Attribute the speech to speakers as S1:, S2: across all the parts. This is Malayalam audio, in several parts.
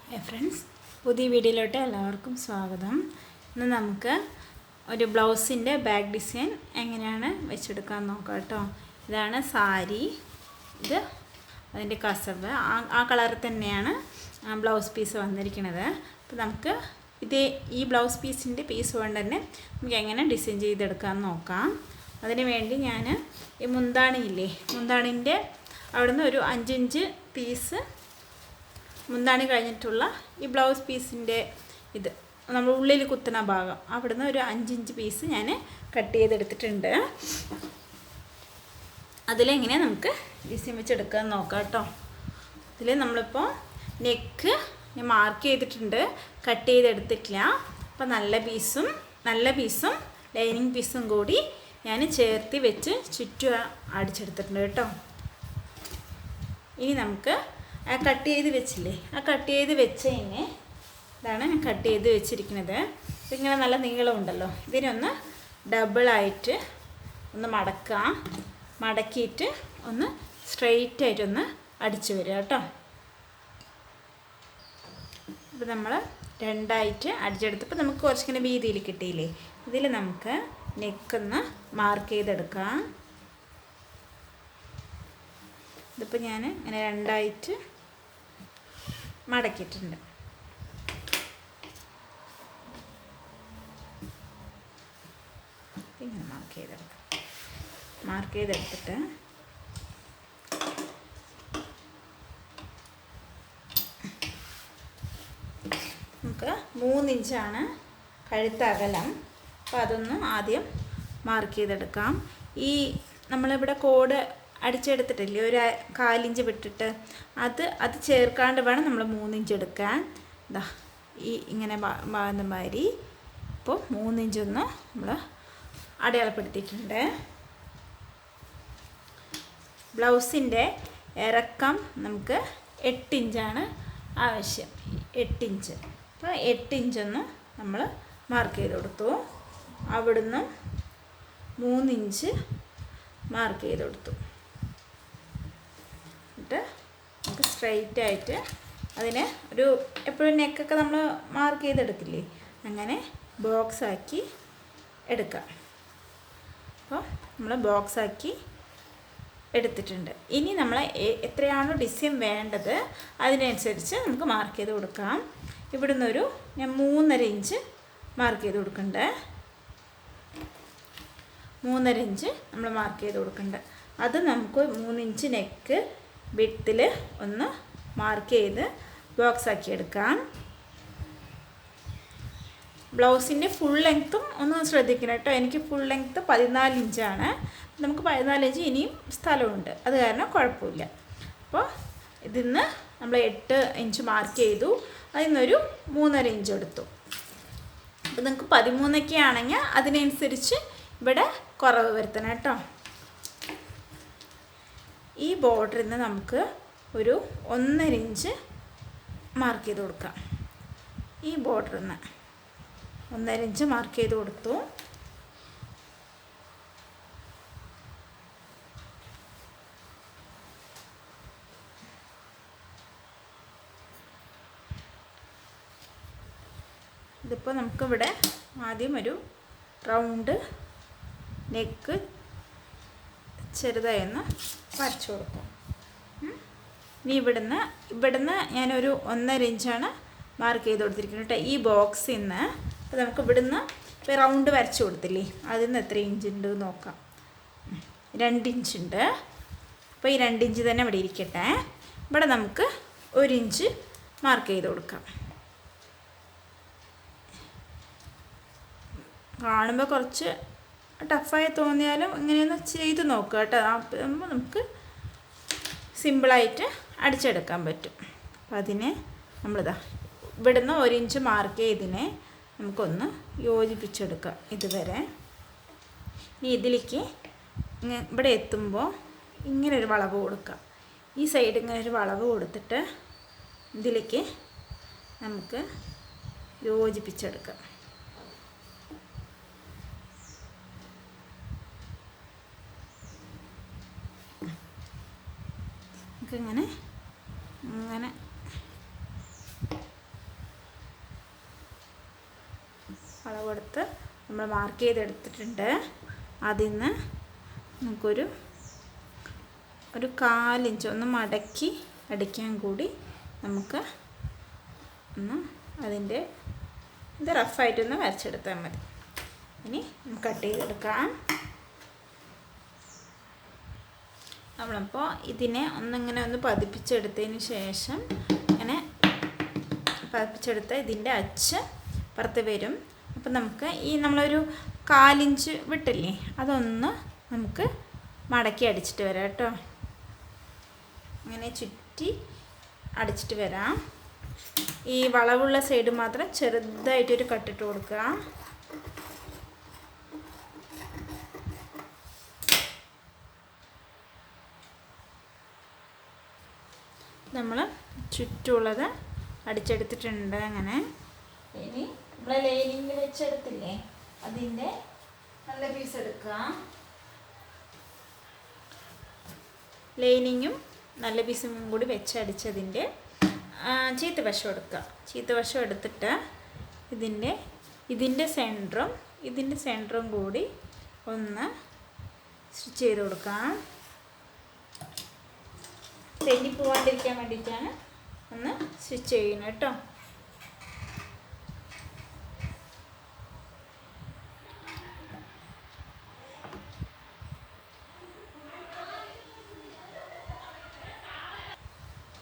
S1: ഫ്രണ്ട്സ്, പുതിയ വീഡിയോയിലോട്ട് എല്ലാവർക്കും സ്വാഗതം. ഇന്ന് നമുക്ക് ഒരു ബ്ലൗസിൻ്റെ ബാക്ക് ഡിസൈൻ എങ്ങനെയാണ് വെച്ചെടുക്കാൻ നോക്കാം കേട്ടോ. ഇതാണ് സാരി, ഇത് അതിൻ്റെ കസവ്, ആ കളറിൽ തന്നെയാണ് ബ്ലൗസ് പീസ് വന്നിരിക്കുന്നത്. അപ്പോൾ നമുക്ക് ഈ ബ്ലൗസ് പീസിൻ്റെ പീസ് കൊണ്ട് തന്നെ നമുക്ക് എങ്ങനെ ഡിസൈൻ ചെയ്തെടുക്കാമെന്ന് നോക്കാം. അതിന് വേണ്ടി ഞാൻ ഈ മുന്താണിയില്ലേ, മുന്താണിൻ്റെ അവിടുന്ന് ഒരു 5 ഇഞ്ച് പീസ്, മുന്താണി കഴിഞ്ഞിട്ടുള്ള ഈ ബ്ലൗസ് പീസിൻ്റെ ഇത് നമ്മൾ ഉള്ളിൽ കുത്തുന്ന ഭാഗം, അവിടുന്ന് ഒരു 5 ഇഞ്ച് പീസ് ഞാൻ കട്ട് ചെയ്തെടുത്തിട്ടുണ്ട്. അതിലെങ്ങനെ നമുക്ക് ഡിസൈൻ വെച്ചെടുക്കാൻ നോക്കാം കേട്ടോ. ഇതിൽ നമ്മളിപ്പോൾ നെക്ക് ഞാൻ മാർക്ക് ചെയ്തിട്ടുണ്ട്, കട്ട് ചെയ്തെടുത്തിട്ടില്ല. അപ്പോൾ നല്ല പീസും ലൈനിങ് പീസും കൂടി ഞാൻ ചേർത്ത് വെച്ച് ചുറ്റും അടിച്ചെടുത്തിട്ടുണ്ട് കേട്ടോ. ഇനി നമുക്ക് ആ കട്ട് ചെയ്ത് വെച്ചില്ലേ, ആ കട്ട് ചെയ്ത് വെച്ചതിന് ഇതാണ് ഞാൻ കട്ട് ചെയ്ത് വെച്ചിരിക്കുന്നത്. ഇതിങ്ങനെ നല്ല നീളമുണ്ടല്ലോ, ഇതിനൊന്ന് ഡബിളായിട്ട് ഒന്ന് മടക്കിയിട്ട് ഒന്ന് സ്ട്രെയിറ്റായിട്ടൊന്ന് അടിച്ചു വരിക കേട്ടോ. അപ്പോൾ നമ്മൾ രണ്ടായിട്ട് അടിച്ചെടുത്തപ്പോൾ നമുക്ക് കുറച്ചിങ്ങനെ വീതിയിൽ കിട്ടിയില്ലേ. ഇതിൽ നമുക്ക് നെക്കൊന്ന് മാർക്ക് ചെയ്തെടുക്കാം. ഇതിപ്പോൾ ഞാൻ ഇങ്ങനെ രണ്ടായിട്ട് മടക്കിയിട്ടുണ്ട്. ഇങ്ങനെ മാർക്ക് ചെയ്തെടുത്തിട്ട് നമുക്ക് 3 ഇഞ്ചാണ് കഴുത്തകലം. അപ്പോൾ അതൊന്ന് ആദ്യം മാർക്ക് ചെയ്തെടുക്കാം. ഈ നമ്മളിവിടെ കോഡ് അടിച്ചെടുത്തിട്ടില്ലേ, ഒരു 1/4 ഇഞ്ച് വിട്ടിട്ട് അത് ചേർക്കാണ്ട് വേണം നമ്മൾ 3 ഇഞ്ച് എടുക്കാൻ. ഇതാ ഇങ്ങനെ മാതിരി ഇപ്പോൾ 3 ഇഞ്ചൊന്ന് നമ്മൾ അടയാളപ്പെടുത്തിയിട്ടുണ്ട്. ബ്ലൗസിൻ്റെ ഇറക്കം നമുക്ക് 8 ഇഞ്ചാണ് ആവശ്യം, 8 ഇഞ്ച്. അപ്പോൾ 8 ഇഞ്ചൊന്ന് നമ്മൾ മാർക്ക് ചെയ്ത് കൊടുത്തു. അവിടുന്ന് 3 ഇഞ്ച് മാർക്ക് ചെയ്ത് കൊടുത്തു. എന്നിട്ട് നമുക്ക് സ്ട്രെയിറ്റായിട്ട് അതിനെ എപ്പോഴും നെക്കൊക്കെ നമ്മൾ മാർക്ക് ചെയ്തെടുക്കില്ലേ, അങ്ങനെ ബോക്സാക്കി എടുക്കാം. അപ്പോൾ നമ്മൾ ബോക്സാക്കി എടുത്തിട്ടുണ്ട്. ഇനി നമ്മൾ എത്രയാണോ ഡിസൈൻ വേണ്ടത് അതിനനുസരിച്ച് നമുക്ക് മാർക്ക് ചെയ്ത് കൊടുക്കാം. ഇവിടുന്ന് ഞാൻ 3.5 ഇഞ്ച് മാർക്ക് ചെയ്ത് കൊടുക്കുന്നുണ്ട്. 3.5 ഇഞ്ച് നമ്മൾ മാർക്ക് ചെയ്ത് കൊടുക്കുന്നുണ്ട്. അത് നമുക്ക് 3 ഇഞ്ച് നെക്ക് വിഡ്ത്തിൽ ഒന്ന് മാർക്ക് ചെയ്ത് ബോക്സാക്കി എടുക്കാം. ബ്ലൗസിൻ്റെ ഫുൾ ലെങ്ത്തും ഒന്ന് ശ്രദ്ധിക്കണം കേട്ടോ. എനിക്ക് ഫുൾ ലെങ്ത്ത് 14 ഇഞ്ചാണ്. നമുക്ക് 14 ഇഞ്ച് ഇനിയും സ്ഥലമുണ്ട്, അത് കാരണം കുഴപ്പമില്ല. അപ്പോൾ ഇതിന്ന് നമ്മൾ 8 ഇഞ്ച് മാർക്ക് ചെയ്തു, അതിൽ നിന്നൊരു 3.5 ഇഞ്ച് എടുത്തു. അപ്പോൾ നിങ്ങൾക്ക് 13 ആണെങ്കിൽ അതിനനുസരിച്ച് ഇവിടെ കുറവ് വരുത്തണം കേട്ടോ. ഈ ബോർഡറിൽ നിന്ന് നമുക്ക് ഒരു 1.5 ഇഞ്ച് മാർക്ക് ചെയ്ത് കൊടുക്കാം. ഈ ബോർഡറിൽ നിന്ന് 1.5 ഇഞ്ച് മാർക്ക് ചെയ്ത് കൊടുത്തു. ഇതിപ്പോൾ നമുക്കിവിടെ ആദ്യം ഒരു റൗണ്ട് നെക്ക് ചെറുതായി ഒന്ന് വരച്ചു കൊടുക്കും. ഇനി ഇവിടുന്ന് ഞാനൊരു 1.5 ഇഞ്ചാണ് മാർക്ക് ചെയ്ത് കൊടുത്തിരിക്കുന്നത് കേട്ടോ. ഈ ബോക്സിൽ നിന്ന് അപ്പോൾ നമുക്ക് ഇവിടുന്ന് റൗണ്ട് വരച്ചു കൊടുത്തില്ലേ, അതിൽ നിന്ന് എത്ര ഇഞ്ച് ഉണ്ട് നോക്കാം. 2 ഇഞ്ചുണ്ട്. അപ്പോൾ ഈ 2 ഇഞ്ച് തന്നെ ഇവിടെ ഇരിക്കട്ടെ. ഇവിടെ നമുക്ക് 1 ഇഞ്ച് മാർക്ക് ചെയ്ത് കൊടുക്കാം. കാണുമ്പോൾ കുറച്ച് ടഫായി തോന്നിയാലും ഇങ്ങനെയൊന്ന് ചെയ്ത് നോക്കുക കേട്ടോ. അപ്പോൾ നമുക്ക് സിമ്പിളായിട്ട് അടിച്ചെടുക്കാൻ പറ്റും. അപ്പോൾ അതിനെ നമ്മളിതാ ഇവിടുന്ന് 1 ഇഞ്ച് മാർക്ക് ചെയ്തതിനെ നമുക്കൊന്ന് യോജിപ്പിച്ചെടുക്കാം ഇതുവരെ. ഇതിലേക്ക് ഇവിടെ എത്തുമ്പോൾ ഇങ്ങനൊരു വളവ് കൊടുക്കാം. ഈ സൈഡ് ഇങ്ങനെ ഒരു വളവ് കൊടുത്തിട്ട് ഇതിലേക്ക് നമുക്ക് യോജിപ്പിച്ചെടുക്കാം. നമുക്കിങ്ങനെ അളവെടുത്ത് നമ്മൾ മാർക്ക് ചെയ്തെടുത്തിട്ടുണ്ട്. അതിൽ നിന്ന് നമുക്കൊരു 1/4 ഇഞ്ച് ഒന്ന് മടക്കി അടിക്കാൻ കൂടി നമുക്ക് ഒന്ന് അതിൻ്റെ ഇത് റഫായിട്ടൊന്ന് വരച്ചെടുത്താൽ മതി. ഇനി കട്ട് ചെയ്തെടുക്കാം. നമ്മളപ്പോൾ ഇതിനെ ഒന്നിങ്ങനെ ഒന്ന് പതിപ്പിച്ചെടുത്തതിന് ശേഷം ഇങ്ങനെ പതിപ്പിച്ചെടുത്ത ഇതിൻ്റെ അച്ച് പുറത്ത് വരും. അപ്പം നമുക്ക് ഈ നമ്മളൊരു 1/4 ഇഞ്ച് വിട്ടില്ലേ, അതൊന്ന് നമുക്ക് മടക്കി അടിച്ചിട്ട് വരാം കേട്ടോ. ഇങ്ങനെ ചുറ്റി അടിച്ചിട്ട് വരാം. ഈ വളവുള്ള സൈഡ് മാത്രം ചെറുതായിട്ടൊരു കട്ടിട്ട് കൊടുക്കുക. നമ്മൾ ചുറ്റുമുള്ളത് അടിച്ചെടുത്തിട്ടുണ്ട്. അങ്ങനെ ഇനി നമ്മൾ ലൈനിങ് വെച്ചെടുത്തില്ലേ, അതിൻ്റെ നല്ല പീസ് എടുക്കുക. ലൈനിങ്ങും നല്ല പീസും കൂടി വെച്ചടിച്ചതിൻ്റെ ചീത്ത വശം എടുക്കുക. ചീത്ത വശം എടുത്തിട്ട് ഇതിൻ്റെ സെൻറ്ററും കൂടി ഒന്ന് സ്റ്റിച്ച് ചെയ്ത് കൊടുക്കാം. തെന്നി പോവാണ്ടിരിക്കാൻ വേണ്ടിയിട്ടാണ് ഒന്ന് സ്റ്റിച്ച് ചെയ്യുന്നത് കേട്ടോ.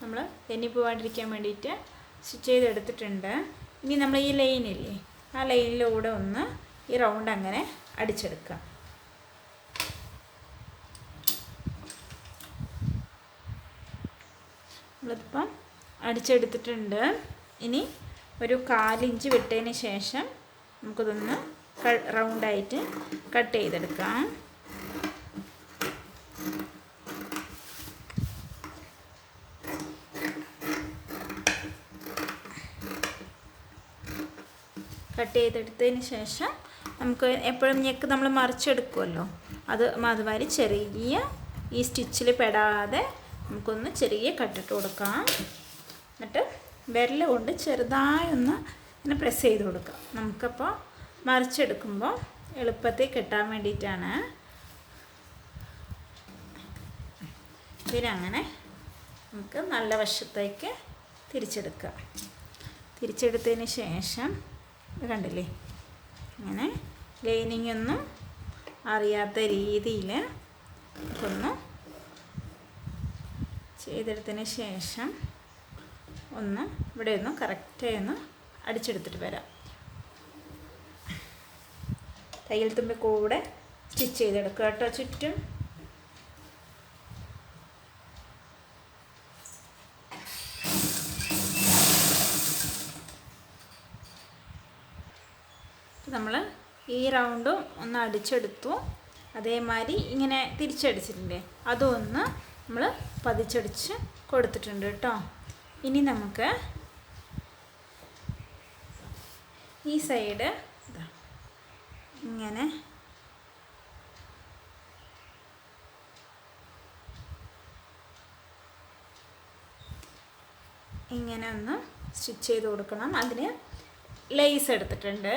S1: നമ്മൾ തെന്നി പോവാണ്ടിരിക്കാൻ വേണ്ടിയിട്ട് സ്റ്റിച്ച് ചെയ്തെടുത്തിട്ടുണ്ട്. ഇനി നമ്മൾ ഈ ലൈനില്ലേ, ആ ലൈനിലൂടെ ഒന്ന് ഈ റൗണ്ട് അങ്ങനെ അടിച്ചെടുക്കുക. നമ്മളിപ്പം അടിച്ചെടുത്തിട്ടുണ്ട്. ഇനി ഒരു 1/4 ഇഞ്ച് വിട്ടതിന് ശേഷം നമുക്കിതൊന്ന് റൗണ്ടായിട്ട് കട്ട് ചെയ്തെടുക്കാം. കട്ട് ചെയ്തെടുത്തതിന് ശേഷം നമുക്ക് എപ്പോഴും നെക്ക് നമ്മൾ മറിച്ചെടുക്കുമല്ലോ, അതുമാതിരി ചെറിയ ഈ സ്റ്റിച്ചിൽ പെടാതെ നമുക്കൊന്ന് ചെറിയ കട്ടിട്ട് കൊടുക്കാം. എന്നിട്ട് വിരൽ കൊണ്ട് ചെറുതായി ഒന്ന് ഇങ്ങനെ പ്രസ് ചെയ്ത് കൊടുക്കാം. നമുക്കപ്പോൾ മറിച്ചെടുക്കുമ്പോൾ എളുപ്പത്തിൽ കിട്ടാൻ വേണ്ടിയിട്ടാണ്. ഇതിനങ്ങനെ നമുക്ക് നല്ല വശത്തേക്ക് തിരിച്ചെടുക്കാം. തിരിച്ചെടുത്തതിന് ശേഷം ഇത് കണ്ടില്ലേ, ഇങ്ങനെ ലൈനിങ് ഒന്നും അറിയാത്ത രീതിയിൽ ഒന്ന് ചെയ്തെടുത്തതിന് ശേഷം ഒന്ന് ഇവിടെ ഒന്ന് കറക്റ്റായി ഒന്ന് അടിച്ചെടുത്തിട്ട് വരാം. തയ്യൽ തുമ്പി കൂടെ സ്റ്റിച്ച് ചെയ്തെടുക്കുക കേട്ടോ ചുറ്റും. നമ്മൾ ഈ റൗണ്ടും ഒന്ന് അടിച്ചെടുത്തു. അതേമാതിരി ഇങ്ങനെ തിരിച്ചടിച്ചിട്ടുണ്ട്, അതും ഒന്ന് നമ്മൾ പതിച്ചടിച്ച് കൊടുത്തിട്ടുണ്ട് കേട്ടോ. ഇനി നമുക്ക് ഈ സൈഡ് ഇങ്ങനെ ഒന്ന് സ്റ്റിച്ച് ചെയ്ത് കൊടുക്കണം. അതിന് ലേസ് എടുത്തിട്ടുണ്ട്.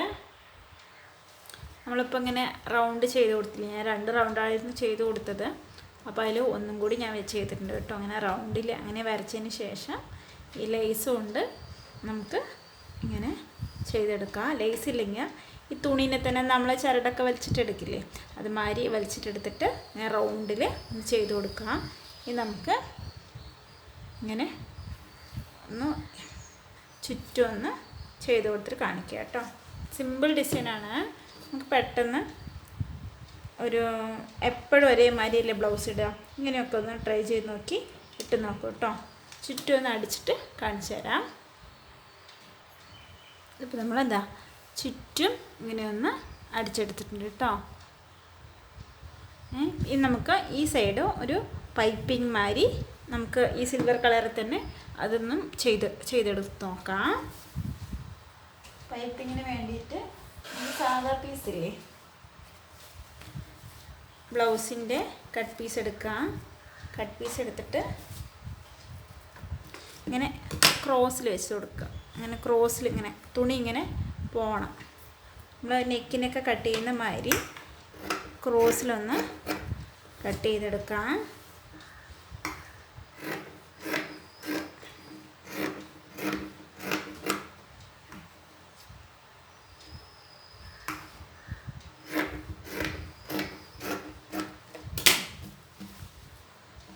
S1: നമ്മളിപ്പോൾ ഇങ്ങനെ റൗണ്ട് ചെയ്ത് കൊടുത്തില്ല, ഞാൻ 2 റൗണ്ടായിരുന്നു ചെയ്ത് കൊടുത്തത്. അപ്പോൾ അതിൽ ഒന്നും കൂടി ഞാൻ വെച്ച് ചെയ്തിട്ടുണ്ട് കേട്ടോ. അങ്ങനെ റൗണ്ടിൽ അങ്ങനെ വരച്ചതിന് ശേഷം ഈ ലേസ് കൊണ്ട് നമുക്ക് ഇങ്ങനെ ചെയ്തെടുക്കാം. ലേസ് ഇല്ലെങ്കിൽ ഈ തുണീനെ തന്നെ നമ്മൾ ചരടൊക്കെ വലിച്ചിട്ടെടുക്കില്ലേ, അതുമാതിരി വലിച്ചിട്ടെടുത്തിട്ട് ഇങ്ങനെ റൗണ്ടിൽ ഒന്ന് ചെയ്ത് കൊടുക്കാം. ഇനി നമുക്ക് ഇങ്ങനെ ഒന്ന് ചുറ്റും ഒന്ന് ചെയ്ത് കൊടുത്തിട്ട് കാണിക്കാം കേട്ടോ. സിമ്പിൾ ഡിസൈനാണ്. നമുക്ക് പെട്ടെന്ന് എപ്പോഴും ഒരേമാതിരിയല്ലേ ബ്ലൗസ് ഇടുക, ഇങ്ങനെയൊക്കെ ഒന്ന് ട്രൈ ചെയ്ത് നോക്കി ഇട്ട് നോക്കൂ കേട്ടോ. ചുറ്റും ഒന്ന് അടിച്ചിട്ട് കാണിച്ചു തരാം. ഇപ്പോൾ നമ്മളെന്താ ചുറ്റും ഇങ്ങനെയൊന്ന് അടിച്ചെടുത്തിട്ടുണ്ട് കേട്ടോ. ഇനി നമുക്ക് ഈ സൈഡ് ഒരു പൈപ്പിംഗ് മാതിരി നമുക്ക് ഈ സിൽവർ കളറിൽ തന്നെ അതൊന്നും ചെയ്തെടുത്ത് നോക്കാം. പൈപ്പിങ്ങിന് വേണ്ടിയിട്ട് സാധാ പീസില്ലേ, ബ്ലൗസിൻ്റെ കട്ട് പീസ് എടുക്കാം. കട്ട് പീസ് എടുത്തിട്ട് ഇങ്ങനെ ക്രോസിൽ വെച്ച് കൊടുക്കുക. അങ്ങനെ ക്രോസിൽ ഇങ്ങനെ തുണി ഇങ്ങനെ പോകണം. നമ്മൾ നെക്കിനൊക്കെ കട്ട് ചെയ്യുന്ന മാതിരി ക്രോസിലൊന്ന് കട്ട് ചെയ്തെടുക്കാം.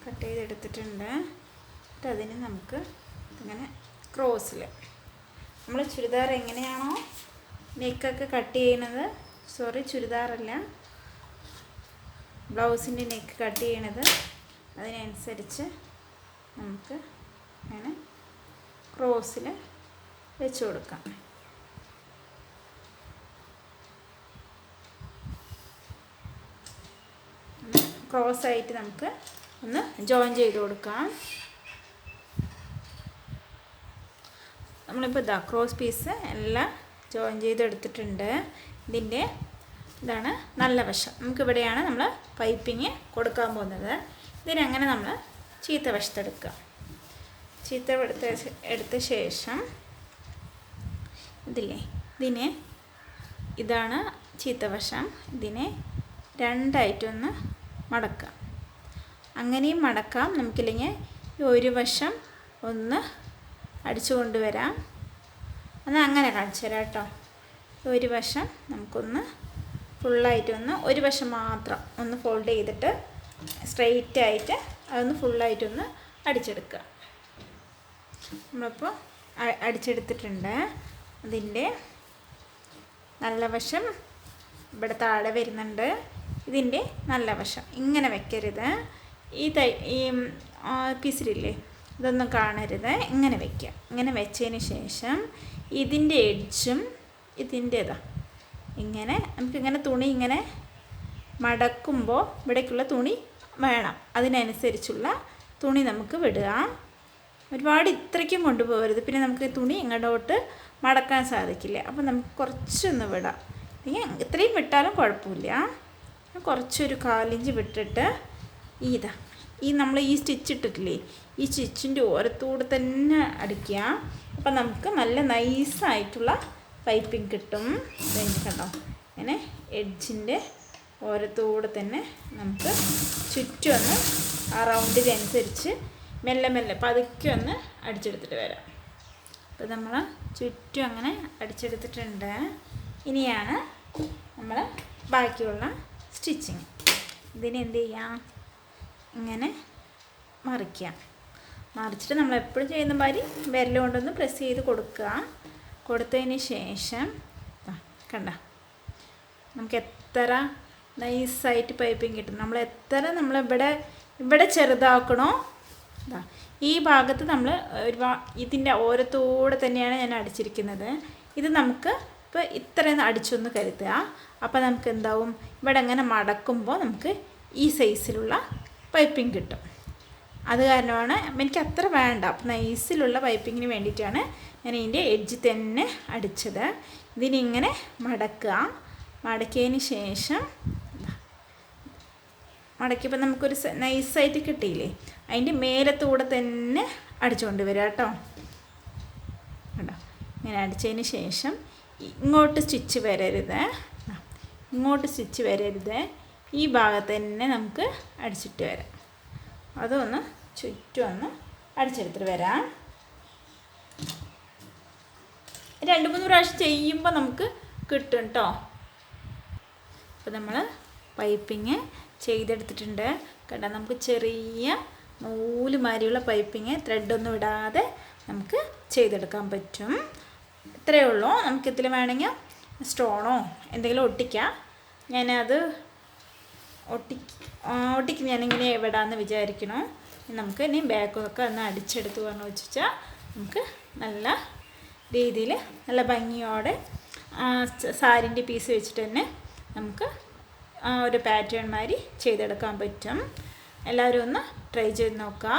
S1: കട്ട് ചെയ്തെടുത്തിട്ടുണ്ട്. എന്നിട്ട് അതിന് നമുക്ക് ഇങ്ങനെ ക്രോസിൽ നമ്മൾ ചുരിദാർ എങ്ങനെയാണോ നെക്കൊക്കെ കട്ട് ചെയ്യണത്, ചുരിദാറല്ല, ബ്ലൗസിൻ്റെ നെക്ക് കട്ട് ചെയ്യണത്, അതിനനുസരിച്ച് നമുക്ക് അങ്ങനെ ക്രോസിൽ വെച്ച് കൊടുക്കാം. ക്രോസായിട്ട് നമുക്ക് ഒന്ന് ജോയിൻ ചെയ്ത് കൊടുക്കാം. നമ്മളിപ്പോൾ ക്രോസ് പീസ് എല്ലാം ജോയിൻ ചെയ്തെടുത്തിട്ടുണ്ട്. ഇതാണ് നല്ല വശം. നമുക്കിവിടെയാണ് നമ്മൾ പൈപ്പിങ് കൊടുക്കാൻ പോകുന്നത്. ഇതിനങ്ങനെ നമ്മൾ ചീത്ത വശത്തെടുക്കുക. ചീത്ത എടുത്ത ശേഷം ഇതാണ് ചീത്ത വശം. ഇതിനെ രണ്ടായിട്ടൊന്ന് മടക്കാം. അങ്ങനെയും മടക്കാം. നമുക്കില്ലെങ്കിൽ ഒരു വശം ഒന്ന് അടിച്ചു കൊണ്ടുവരാം. എന്നാൽ അങ്ങനെ കാണിച്ചു തരാം കേട്ടോ. ഒരു വശം നമുക്കൊന്ന് ഫുള്ളായിട്ടൊന്ന് ഒരു വശം മാത്രം ഒന്ന് ഫോൾഡ് ചെയ്തിട്ട് സ്ട്രെയിറ്റായിട്ട് അതൊന്ന് ഫുള്ളായിട്ടൊന്ന് അടിച്ചെടുക്കുക. നമ്മളിപ്പോൾ അടിച്ചെടുത്തിട്ടുണ്ട്. അതിൻ്റെ നല്ല വശം ഇവിടെ താഴെ വരുന്നുണ്ട്. ഇതിൻ്റെ നല്ല വശം ഇങ്ങനെ വെക്കരുത്. ഈ പീസിലില്ലേ, ഇതൊന്നും കാണരുത്. ഇങ്ങനെ വയ്ക്കുക. ഇങ്ങനെ വെച്ചതിന് ശേഷം ഇതിൻ്റെ എഡ്ജും ഇതിൻ്റേതാ ഇങ്ങനെ നമുക്കിങ്ങനെ തുണി ഇങ്ങനെ മടക്കുമ്പോൾ ഇവിടേക്കുള്ള തുണി വേണം. അതിനനുസരിച്ചുള്ള തുണി നമുക്ക് വിടുക. ഒരുപാട് ഇത്രയ്ക്കും കൊണ്ടുപോകരുത്. പിന്നെ നമുക്ക് തുണി ഇങ്ങോട്ട് മടക്കാൻ സാധിക്കില്ല. അപ്പോൾ നമുക്ക് കുറച്ചൊന്ന് വിടാം. ഇത്രയും വിട്ടാലും കുഴപ്പമില്ല. കുറച്ചൊരു 1/4 ഇഞ്ച് വിട്ടിട്ട് നമ്മൾ ഈ സ്റ്റിച്ച് ഇട്ടിട്ടില്ലേ, ഈ സ്റ്റിച്ചിൻ്റെ ഓരത്തൂടെ തന്നെ അടിക്കുക. അപ്പം നമുക്ക് നല്ല നൈസായിട്ടുള്ള പൈപ്പിംഗ് കിട്ടും. കണ്ടോ, ഇങ്ങനെ എഡ്ജിൻ്റെ ഓരത്തൂടെ തന്നെ നമുക്ക് ചുറ്റുമൊന്ന് ആ റൗണ്ടിനനുസരിച്ച് മെല്ലെ മെല്ലെ പതുക്കെ ഒന്ന് അടിച്ചെടുത്തിട്ട് വരാം. അപ്പോൾ നമ്മൾ ചുറ്റും അങ്ങനെ അടിച്ചെടുത്തിട്ടുണ്ട്. ഇനിയാണ് നമ്മൾ ബാക്കിയുള്ള സ്റ്റിച്ചിങ്. ഇതിന് എന്ത് ചെയ്യാം, ഇങ്ങനെ മറിക്കാം. മറിച്ചിട്ട് നമ്മൾ എപ്പോഴും ചെയ്യുന്ന മാതിരി വിരൽ കൊണ്ടൊന്ന് പ്രസ് ചെയ്ത് കൊടുക്കുക. കൊടുത്തതിന് ശേഷം കണ്ട നമുക്ക് എത്ര നൈസായിട്ട് പൈപ്പിംഗ് കിട്ടും. നമ്മളിവിടെ ചെറുതാക്കണോ, ഈ ഭാഗത്ത് നമ്മൾ ഇതിൻ്റെ ഓരത്തൂടെ തന്നെയാണ് ഞാൻ അടിച്ചിരിക്കുന്നത്. ഇത് നമുക്ക് ഇപ്പോൾ ഇത്രയും അടിച്ചൊന്ന് കരുതുക. അപ്പോൾ നമുക്ക് എന്താവും, ഇവിടെ അങ്ങനെ മടക്കുമ്പോൾ നമുക്ക് ഈ സൈസിലുള്ള പൈപ്പിംഗ് കിട്ടും. അത് കാരണമാണ് എനിക്ക് അത്ര വേണ്ട. അപ്പം നൈസിലുള്ള പൈപ്പിങ്ങിന് വേണ്ടിയിട്ടാണ് ഞാൻ ഇതിൻ്റെ എഡ്ജ് തന്നെ അടിച്ചത്. ഇതിനിങ്ങനെ മടക്കുക. മടക്കിയതിന് ശേഷം മടക്കിയപ്പോൾ നമുക്കൊരു നൈസായിട്ട് കിട്ടിയില്ലേ, അതിൻ്റെ മേലത്തൂടെ തന്നെ അടിച്ചുകൊണ്ട് വരിക കേട്ടോ. കേട്ടോ, ഇങ്ങനെ അടിച്ചതിന് ശേഷം ഇങ്ങോട്ട് സ്റ്റിച്ച് വരരുത്. ഈ ഭാഗത്ത് തന്നെ നമുക്ക് അടിച്ചിട്ട് വരാം. അതൊന്ന് ചുറ്റും ഒന്ന് അടിച്ചെടുത്തിട്ട് വരാം. 2-3 പ്രാവശ്യം ചെയ്യുമ്പോൾ നമുക്ക് കിട്ടും കേട്ടോ. അപ്പോൾ നമ്മൾ പൈപ്പിങ് ചെയ്തെടുത്തിട്ടുണ്ട്. കണ്ടാൽ നമുക്ക് ചെറിയ നൂല് മാതിരിയുള്ള പൈപ്പിങ് ത്രെഡൊന്നും ഇടാതെ നമുക്ക് ചെയ്തെടുക്കാൻ പറ്റും. ഇത്രയേ ഉള്ളൂ. നമുക്കിതിൽ വേണമെങ്കിൽ സ്റ്റോണോ എന്തെങ്കിലും ഒട്ടിക്കാം. ഞാനത് ഒട്ടിക്ക് ഞാനിങ്ങനെ വിടാമെന്ന് വിചാരിക്കണു. നമുക്ക് ഇനി ബാക്കൊക്കെ ഒന്ന് അടിച്ചെടുത്ത് പറഞ്ഞു വെച്ചാൽ നമുക്ക് നല്ല രീതിയിൽ നല്ല ഭംഗിയോടെ സാരിൻ്റെ പീസ് വെച്ചിട്ട് തന്നെ നമുക്ക് ഒരു പാറ്റേൺ മാതിരി ചെയ്തെടുക്കാൻ പറ്റും. എല്ലാവരും ഒന്ന് ട്രൈ ചെയ്ത് നോക്കുക.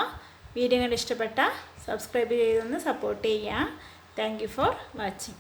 S1: വീഡിയോ കണ്ട് ഇഷ്ടപ്പെട്ടാൽ സബ്സ്ക്രൈബ് ചെയ്തൊന്ന് സപ്പോർട്ട് ചെയ്യുക. Thank you for watching.